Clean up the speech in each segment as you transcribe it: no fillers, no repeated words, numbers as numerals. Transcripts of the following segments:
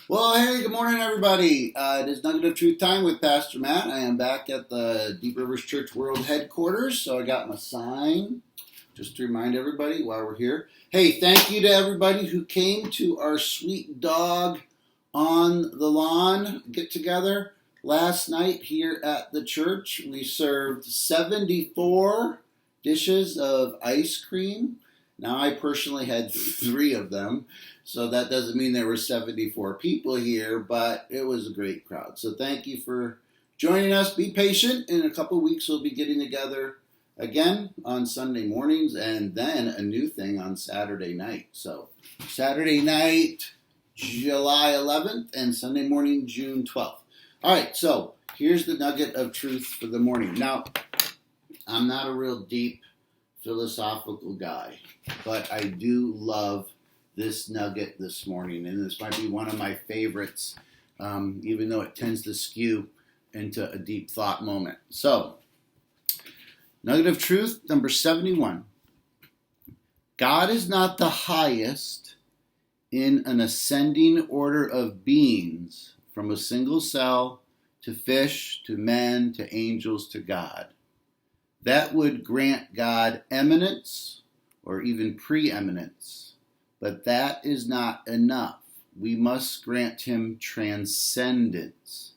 Well, hey, good morning, everybody. It is Nugget of Truth time with Pastor Matt. I am back at the Deep Rivers Church World headquarters, so I got my sign just to remind everybody while we're here. Hey, thank you to everybody who came to our sweet dog on the lawn get together last night here at the church. We served 74 dishes of ice cream. Now, I personally had 3 of them. So that doesn't mean there were 74 people here, but it was a great crowd. So thank you for joining us. Be patient. In a couple of weeks, we'll be getting together again on Sunday mornings and then a new thing on Saturday night. So Saturday night, July 11th and Sunday morning, June 12th. All right, so here's the nugget of truth for the morning. Now, I'm not a real deep philosophical guy, but I do love this nugget this morning, and this might be one of my favorites, even though it tends to skew into a deep thought moment. So, nugget of truth, number 71. God is not the highest in an ascending order of beings, from a single cell to fish to men to angels to God. That would grant God eminence or even preeminence. But that is not enough. We must grant him transcendence.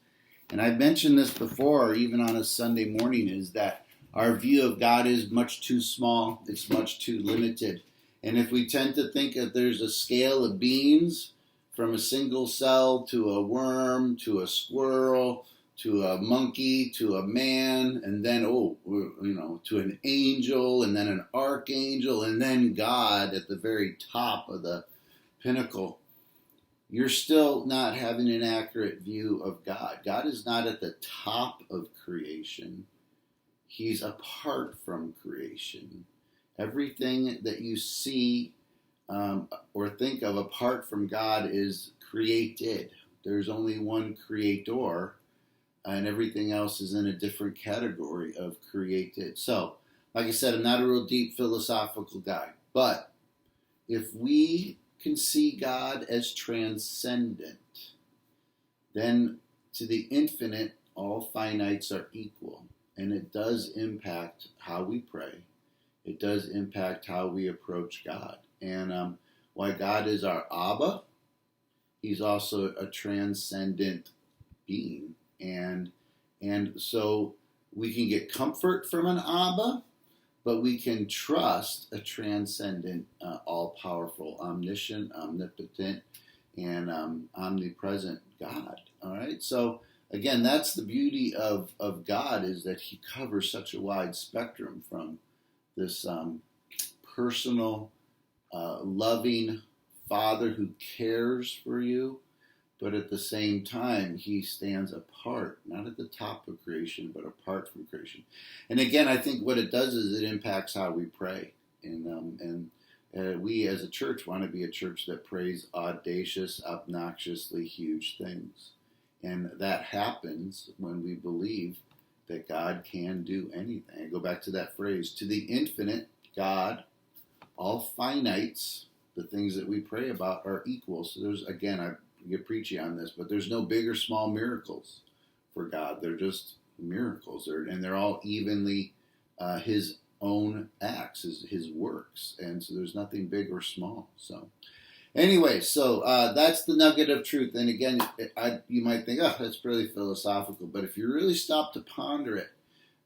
And I've mentioned this before, even on a Sunday morning, is that our view of God is much too small. It's much too limited. And if we tend to think that there's a scale of beings, from a single cell to a worm to a squirrel to a monkey to a man, and then, to an angel, and then an archangel, and then God at the very top of the pinnacle, you're still not having an accurate view of God. God is not at the top of creation. He's apart from creation. Everything that you see or think of apart from God is created. There's only one creator, and everything else is in a different category of created. So, like I said, I'm not a real deep philosophical guy. But if we can see God as transcendent, then to the infinite, all finites are equal. And it does impact how we pray. It does impact how we approach God. And while God is our Abba, he's also a transcendent being. And so we can get comfort from an Abba, but we can trust a transcendent, all-powerful, omniscient, omnipotent, and omnipresent God. All right? So, again, that's the beauty of God, is that he covers such a wide spectrum, from this personal, loving Father who cares for you, but at the same time, he stands apart, not at the top of creation, but apart from creation. And again, I think what it does is it impacts how we pray. And we as a church want to be a church that prays audacious, obnoxiously huge things. And that happens when we believe that God can do anything. I go back to that phrase, to the infinite, God, all finites, the things that we pray about, are equal. So there's, again, I get preachy on this, but there's no big or small miracles for God. They're just miracles, and they're all evenly his own acts, his works, and so there's nothing big or small. So anyway, that's the nugget of truth. And again, you might think, oh, that's really philosophical, but if you really stop to ponder it,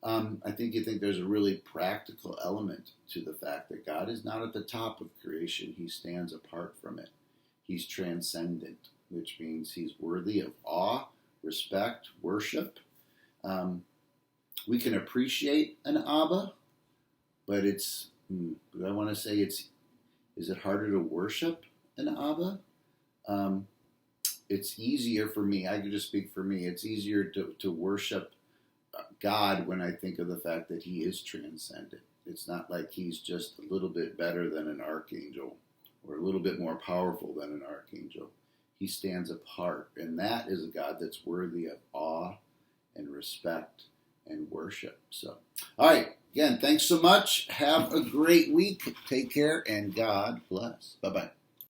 I think you think there's a really practical element to the fact that God is not at the top of creation. He stands apart from it. He's transcendent, which means he's worthy of awe, respect, worship. We can appreciate an Abba, but is it harder to worship an Abba? It's easier for me. I could just speak for me. It's easier to worship God when I think of the fact that he is transcendent. It's not like he's just a little bit better than an archangel or a little bit more powerful than an archangel. He stands apart, and that is a God that's worthy of awe and respect and worship. So, all right, again, thanks so much. Have a great week. Take care, and God bless. Bye-bye.